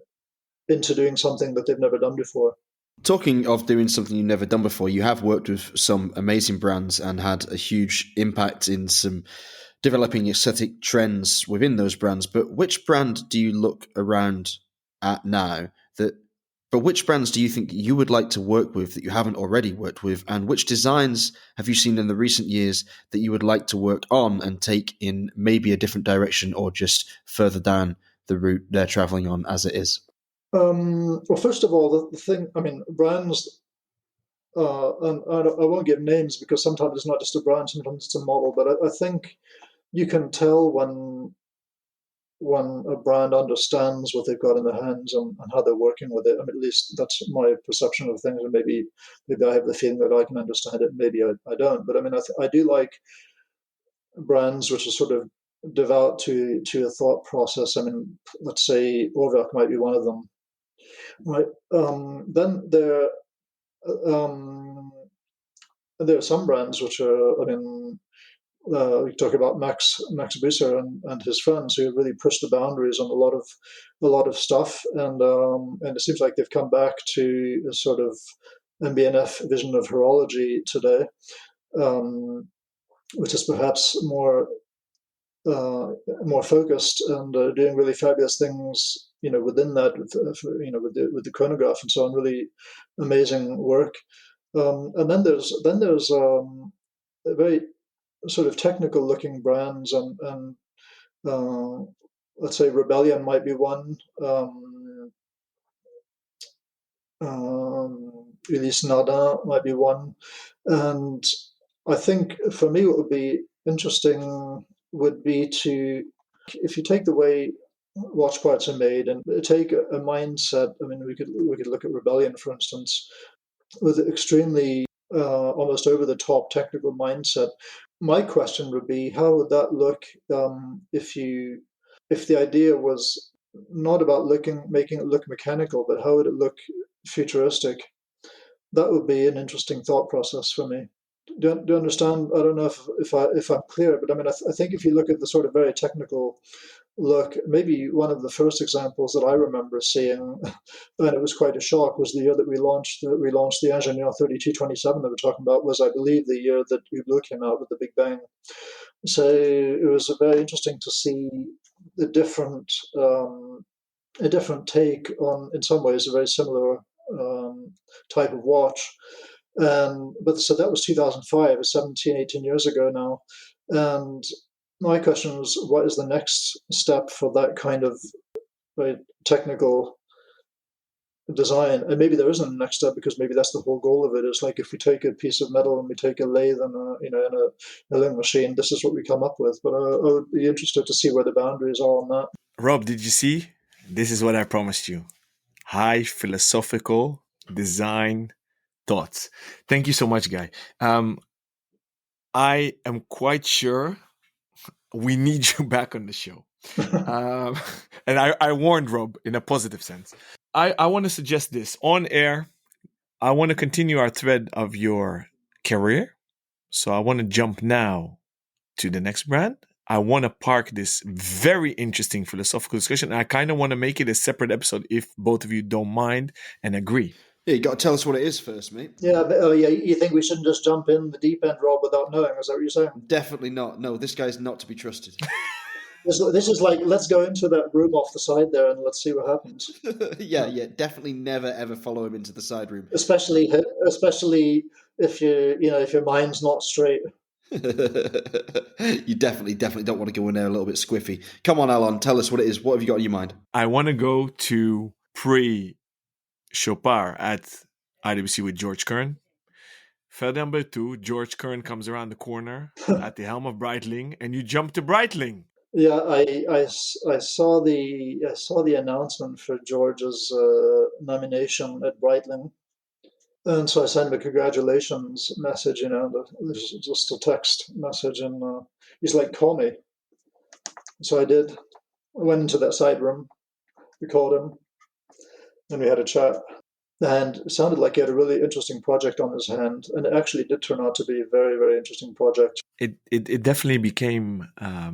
into doing something that they've never done before. Talking of doing something you've never done before, you have worked with some amazing brands and had a huge impact in some developing aesthetic trends within those brands. But which brand do you look around at now but which brands do you think you would like to work with that you haven't already worked with? And which designs have you seen in the recent years that you would like to work on and take in maybe a different direction or just further down the route they're traveling on as it is? Well, first of all, the thing, I mean, brands, and I won't give names because sometimes it's not just a brand, sometimes it's a model, but I think you can tell when a brand understands what they've got in their hands and how they're working with it. I mean, at least that's my perception of things, and maybe I have the feeling that I can understand it, maybe I don't. But I mean, I do like brands which are sort of devout to a thought process. I mean, let's say Bove might be one of them. Right. Then um, there are some brands which are, I mean, we talk about Max Busser and his friends who really pushed the boundaries on a lot of stuff, and it seems like they've come back to a sort of MBNF vision of horology today, um, which is perhaps more focused and doing really fabulous things. Within that, with the chronograph and so on, really amazing work. And then there's a very sort of technical looking brands, and let's say Rebellion might be one. Ulysse Nardin might be one, and I think for me what would be interesting would be to, if you take the way watch parts are made and take a mindset. I mean, we could look at Rebellion, for instance, with extremely almost over the top technical mindset. My question would be, how would that look if the idea was not about making it look mechanical, but how would it look futuristic? That would be an interesting thought process for me. Do you understand? I don't know if I'm clear, but I mean, I think if you look at the sort of very technical look, maybe one of the first examples that I remember seeing, and it was quite a shock, was the year that we launched the Ingenieur 3227 that we're talking about, was, I believe, the year that Hublot came out with the Big Bang. So it was very interesting to see the a different take on, in some ways, a very similar type of watch. But so that was 2005, 17, 18 years ago now. And my question was, what is the next step for that kind of very technical design? And maybe there isn't a next step, because maybe that's the whole goal of it. Is like, if we take a piece of metal and we take a lathe and in a milling machine, this is what we come up with. But I would be interested to see where the boundaries are on that. Rob, did you see? This is what I promised you. High philosophical design thoughts. Thank you so much, Guy. I am quite sure we need you back on the show. And I warned Rob in a positive sense. I want to suggest this on air. I want to continue our thread of your career. So I want to jump now to the next brand. I want to park this very interesting philosophical discussion. I kind of want to make it a separate episode if both of you don't mind and agree. Yeah, you got to tell us what it is first, mate. Yeah, but, you think we shouldn't just jump in the deep end, Rob, without knowing? Is that what you're saying? Definitely not. No, this guy's not to be trusted. This is like, let's go into that room off the side there and let's see what happens. yeah, definitely never ever follow him into the side room. Especially if if your mind's not straight. You definitely don't want to go in there a little bit squiffy. Come on, Alon, tell us what it is. What have you got in your mind? I want to go to pre-Chopard at IWC with George Kern. Further 2, George Kern comes around the corner at the helm of Breitling, and you jump to Breitling. Yeah, I saw the announcement for George's nomination at Breitling, and so I sent him a congratulations message. This is just a text message, and he's like, "Call me." So I did. I went into that side room. We called him, and we had a chat. And it sounded like he had a really interesting project on his hand, and it actually did turn out to be a very, very interesting project. It definitely became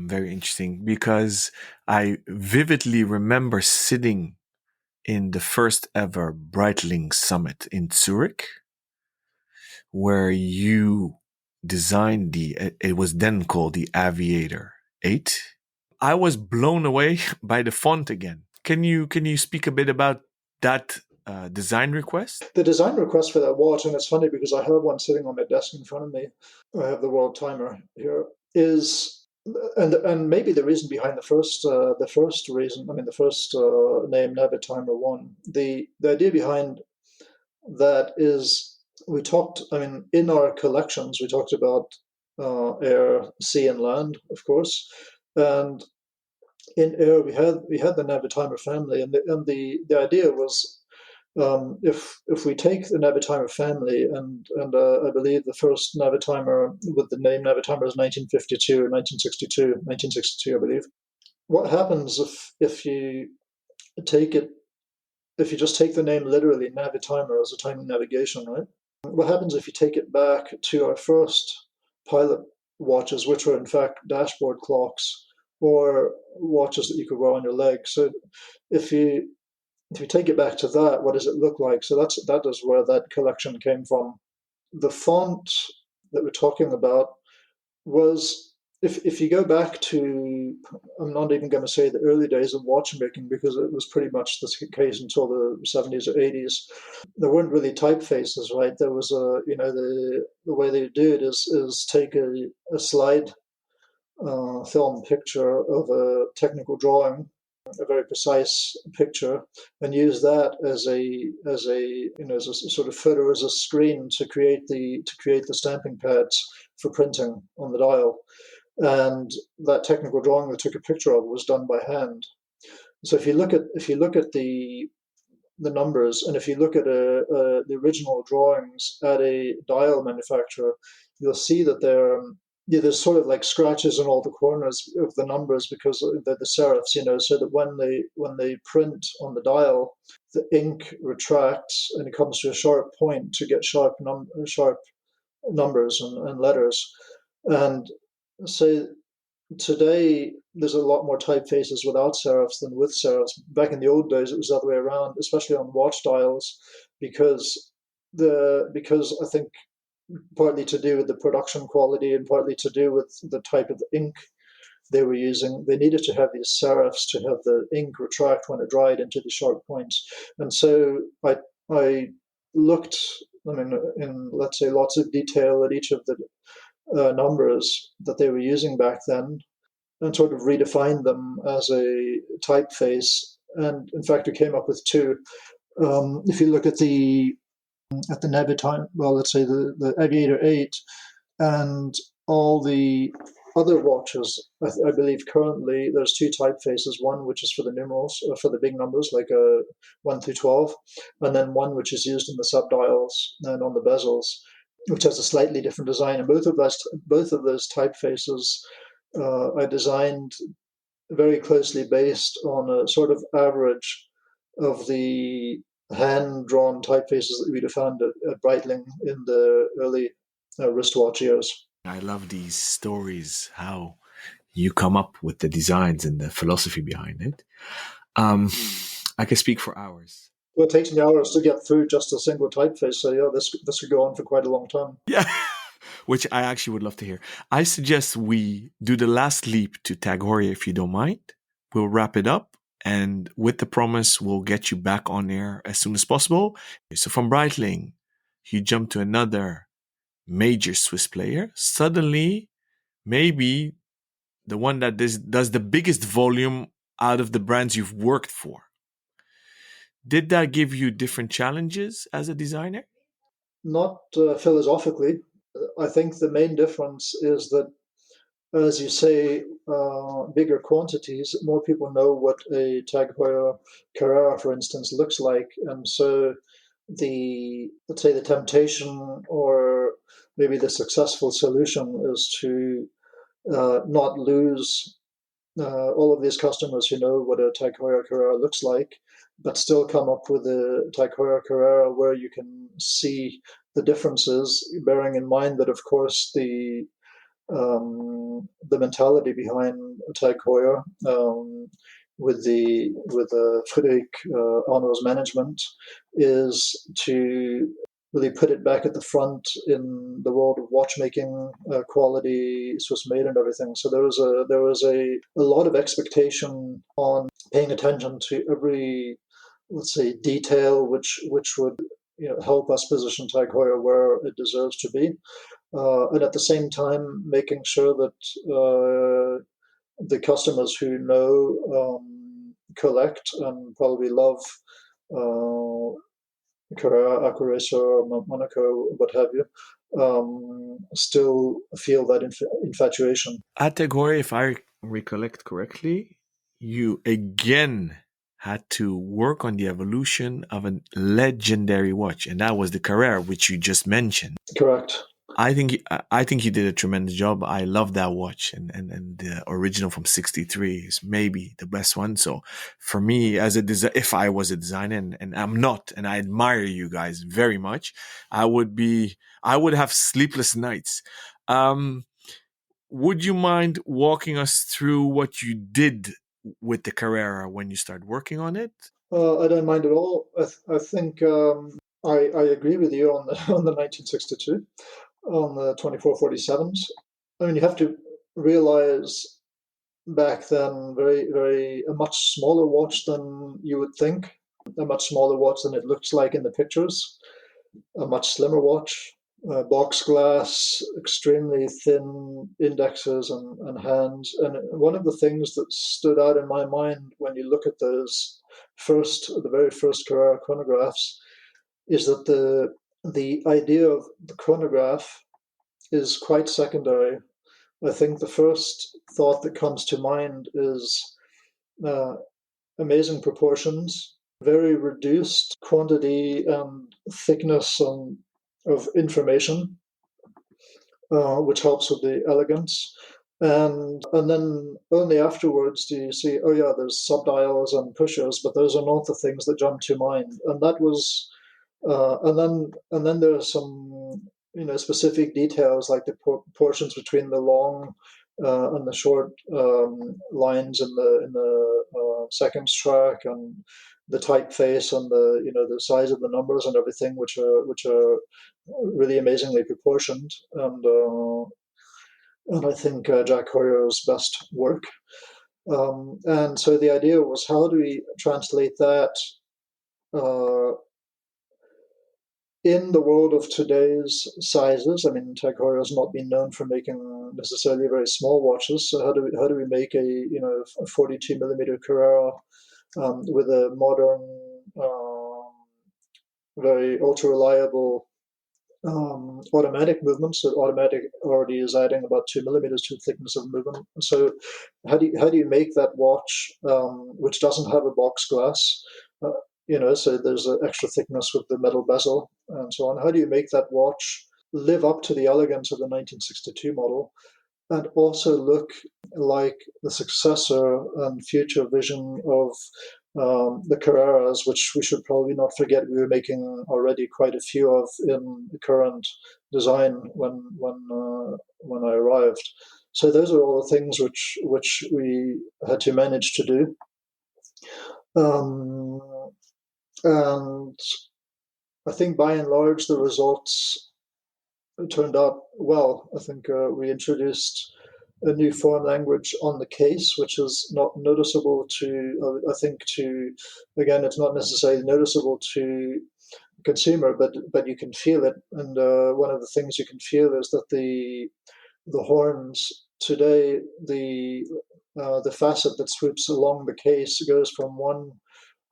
very interesting, because I vividly remember sitting in the first ever Breitling Summit in Zurich, where you designed it was then called the Aviator 8. I was blown away by the font again. Can you speak a bit about that design request? The design request for that watch, and it's funny because I have one sitting on my desk in front of me. I have the world timer here. And maybe the reason behind the first reason, I mean the first name, Navid Timer 1. The idea behind that is, we talked. I mean, in our collections, we talked about air, sea, and land, of course, and in air we had the Navid Timer family, and the idea was, if we take the Navitimer family, and I believe the first Navitimer with the name Navitimer is 1952 or 1962, I believe. What happens if you take it if you just take the name literally, Navitimer as a time of navigation, right? What happens if you take it back to our first pilot watches, which were in fact dashboard clocks or watches that you could wear on your leg? So if you take it back to that, what does it look like? So that is where that collection came from. The font that we're talking about was, if you go back to, I'm not even going to say the early days of watchmaking, because it was pretty much the case until the 70s or 80s. There weren't really typefaces, right? There was the way they do it is take a slide film picture of a technical drawing, a very precise picture, and use that as a sort of footer, as a screen to create the stamping pads for printing on the dial. And that technical drawing they took a picture of was done by hand. So if you look at the numbers, and if you look at the original drawings at a dial manufacturer, you'll see that there's sort of like scratches in all the corners of the numbers because they're the serifs, so that when they print on the dial, the ink retracts and it comes to a sharp point to get sharp numbers and letters. And so today there's a lot more typefaces without serifs than with serifs. Back in the old days, it was the other way around, especially on watch dials, because I think partly to do with the production quality and partly to do with the type of ink they were using, they needed to have these serifs to have the ink retract when it dried into the sharp points. And so I looked, in, let's say, lots of detail at each of the numbers that they were using back then, and sort of redefined them as a typeface. And in fact, we came up with two. If you look at the Navitimer, well, let's say the Aviator 8 and all the other watches, I believe currently there's two typefaces, one which is for the numerals, for the big numbers, like 1 through 12, and then one which is used in the subdials and on the bezels, which has a slightly different design. And both of those typefaces I designed very closely based on a sort of average of the hand-drawn typefaces that we'd have found at Breitling in the early wristwatch years. I love these stories, how you come up with the designs and the philosophy behind it. I can speak for hours. Well, it takes me hours to get through just a single typeface, so yeah, this could go on for quite a long time. Yeah, which I actually would love to hear. I suggest we do the last leap to Tag Heuer if you don't mind. We'll wrap it up, and with the promise, we'll get you back on air as soon as possible. So from Breitling, you jump to another major Swiss player. Suddenly, maybe the one that does the biggest volume out of the brands you've worked for. Did that give you different challenges as a designer? Not philosophically. I think the main difference is that, as you say, bigger quantities, more people know what a Tag Heuer Carrera, for instance, looks like. And so let's say the temptation or maybe the successful solution is to not lose all of these customers who know what a Tag Heuer Carrera looks like, but still come up with a Tag Heuer Carrera where you can see the differences, bearing in mind that, of course, the mentality behind Tag Heuer with Friedrich Arno's management is to really put it back at the front in the world of watchmaking, quality, Swiss made, and everything. So there was a lot of expectation on paying attention to every, let's say, detail which would help us position Tag Heuer where it deserves to be, and at the same time making sure that the customers who know, collect, and probably love Carrera, Accuracer, Monaco, what have you, still feel that infatuation. At Tag Heuer, if I recollect correctly, you again had to work on the evolution of a legendary watch, and that was the Carrera, which you just mentioned. Correct. I think you did a tremendous job. I love that watch, and the original from '63 is maybe the best one. So for me, as a if I was a designer, and I'm not, and I admire you guys very much, I would have sleepless nights. Um, would you mind walking us through what you did with the Carrera when you started working on it? I don't mind at all. I think I agree with you on the on the 1962, on the 2447s. I mean, you have to realize back then, very a much smaller watch than you would think, a much smaller watch than it looks like in the pictures, a much slimmer watch, box glass, extremely thin indexes and hands. And one of the things that stood out in my mind when you look at the very first Carrera chronographs, is that the idea of the chronograph is quite secondary. I think the first thought that comes to mind is uh, amazing proportions, very reduced quantity and thickness of information, which helps with the elegance. And then only afterwards do you see, oh yeah, there's subdials and pushers, but those are not the things that jump to mind. And that was, and then there are some specific details like the portions between the long and the short lines in the seconds track, and the typeface, and the size of the numbers and everything, which are really amazingly proportioned, and I think Jack Heuer's best work. And so the idea was, how do we translate that uh, in the world of today's sizes? I mean, Tag Heuer has not been known for making necessarily very small watches. So how do we make a 42 millimeter Carrera with a modern, very ultra reliable automatic movement? So automatic already is adding about 2 millimeters to the thickness of movement. So how do you make that watch, which doesn't have a box glass? So there's an extra thickness with the metal bezel and so on. How do you make that watch live up to the elegance of the 1962 model, and also look like the successor and future vision of the Carreras, which we should probably not forget we were making already quite a few of in the current design when I arrived. So those are all the things which we had to manage to do. And I think by and large the results turned out well. I think we introduced a new foreign language on the case, which is not noticeable to, I think, again, it's not necessarily noticeable to consumer, but you can feel it. And one of the things you can feel is that the horns today, the facet that swoops along the case goes from one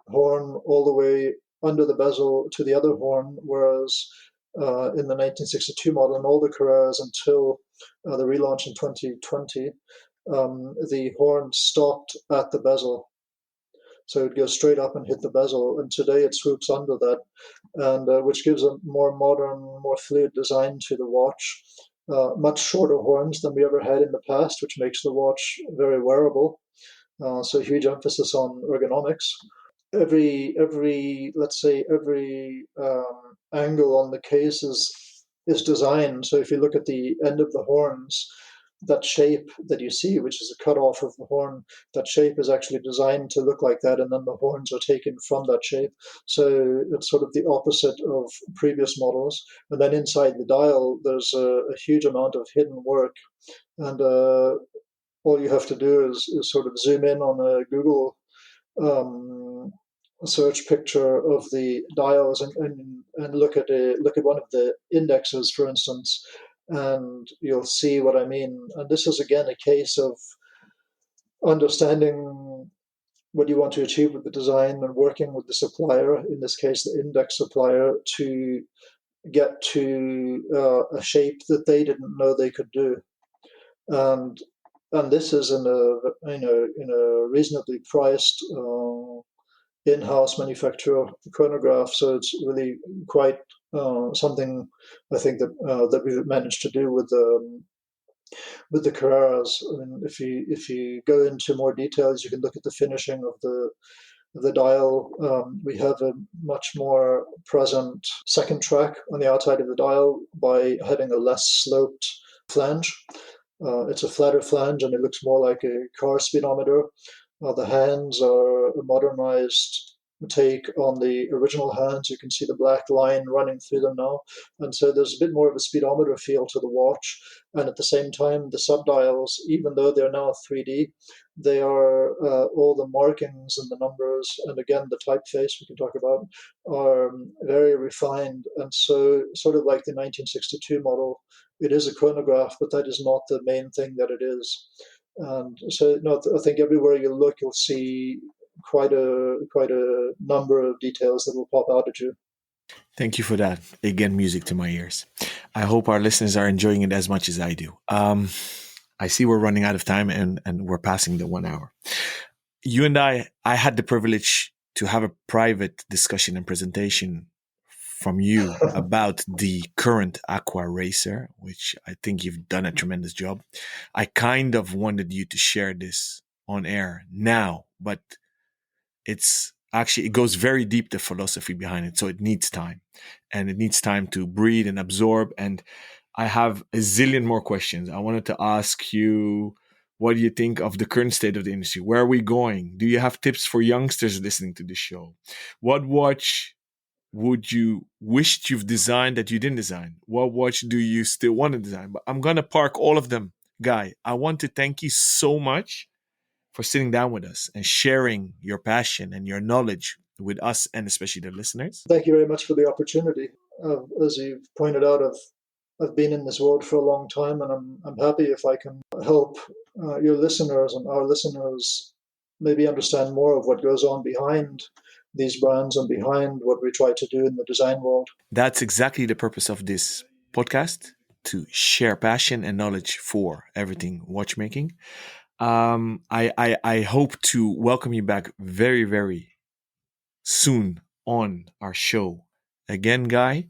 horn all the way under the bezel to the other horn, whereas in the 1962 model and all the Carreras until the relaunch in 2020, the horn stopped at the bezel. So it goes straight up and hit the bezel. And today it swoops under that, and which gives a more modern, more fluid design to the watch. Much shorter horns than we ever had in the past, which makes the watch very wearable. So huge emphasis on ergonomics. Every let's say every angle on the case is designed. So if you look at the end of the horns, that shape that you see, which is a cutoff of the horn, that shape is actually designed to look like that, and then the horns are taken from that shape. So it's sort of the opposite of previous models. And then inside the dial, there's a huge amount of hidden work, and all you have to do is sort of zoom in on a Google search picture of the dials, and look at one of the indexes, for instance, and you'll see what I mean. And this is again a case of understanding what you want to achieve with the design and working with the supplier, in this case the index supplier, to get to a shape that they didn't know they could do. And this is in a reasonably priced in-house manufacturer chronograph, so it's really quite Something I think that we managed to do with the Carreras. I mean, if you go into more details, you can look at the finishing of the dial. We have a much more present second track on the outside of the dial by having a less sloped flange. It's a flatter flange and it looks more like a car speedometer. The hands are a modernized take on the original hands. You can see the black line running through them now. And so there's a bit more of a speedometer feel to the watch. And at the same time, the subdials, even though they're now 3D, they are all the markings and the numbers, and again, the typeface we can talk about, are very refined. And so, sort of like the 1962 model, it is a chronograph, but that is not the main thing that it is. And so, no, I think everywhere you look, you'll see quite a number of details that will pop out at you. Thank you for that. Again, music to my ears. I hope our listeners are enjoying it as much as I do. I see we're running out of time and we're passing the 1 hour. You and I had the privilege to have a private discussion and presentation from you about the current Aqua Racer, which I think you've done a tremendous job. I kind of wanted you to share this on air now, but it goes very deep, the philosophy behind it. So it needs time, and it needs time to breathe and absorb. And I have a zillion more questions. I wanted to ask you, what do you think of the current state of the industry? Where are we going? Do you have tips for youngsters listening to this show? What watch would you wish you've designed that you didn't design? What watch do you still want to design? But I'm going to park all of them. Guy, I want to thank you so much for sitting down with us and sharing your passion and your knowledge with us and especially the listeners. Thank you very much for the opportunity. As you've pointed out, I've been in this world for a long time, and I'm happy if I can help your listeners and our listeners maybe understand more of what goes on behind these brands and behind what we try to do in the design world. That's exactly the purpose of this podcast, to share passion and knowledge for everything watchmaking. I hope to welcome you back very, very soon on our show again, Guy.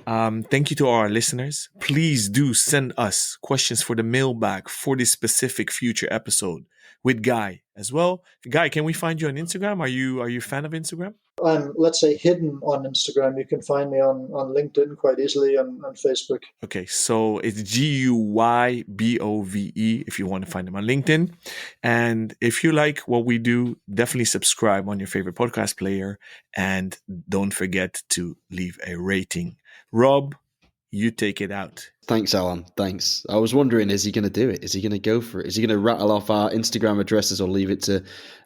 Thank you to our listeners. Please do send us questions for the mailbag for this specific future episode with Guy as well. Guy, can we find you on Instagram? Are you a fan of Instagram? I'm, let's say, hidden on Instagram. You can find me on LinkedIn quite easily and Facebook. Okay, so it's GUYBOVE if you want to find them on LinkedIn. And if you like what we do, definitely subscribe on your favorite podcast player. And don't forget to leave a rating. Rob, you take it out. Thanks, Alan. Thanks. I was wondering, is he going to do it? Is he going to go for it? Is he going to rattle off our Instagram addresses or leave it to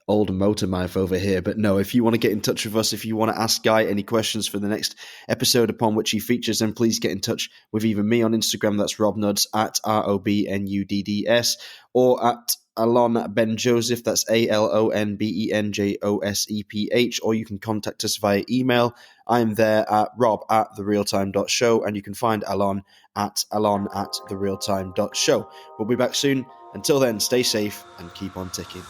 old Motormouth over here? But no, if you want to get in touch with us, if you want to ask Guy any questions for the next episode upon which he features, then please get in touch with either me on Instagram, that's RobNuds, at ROBNUDDS, or at Alon Ben Joseph, that's ALONBENJOSEPH, or you can contact us via email. I'm there at rob@therealtime.show, and you can find Alon at alon@therealtime.show. We'll be back soon. Until then, stay safe and keep on ticking.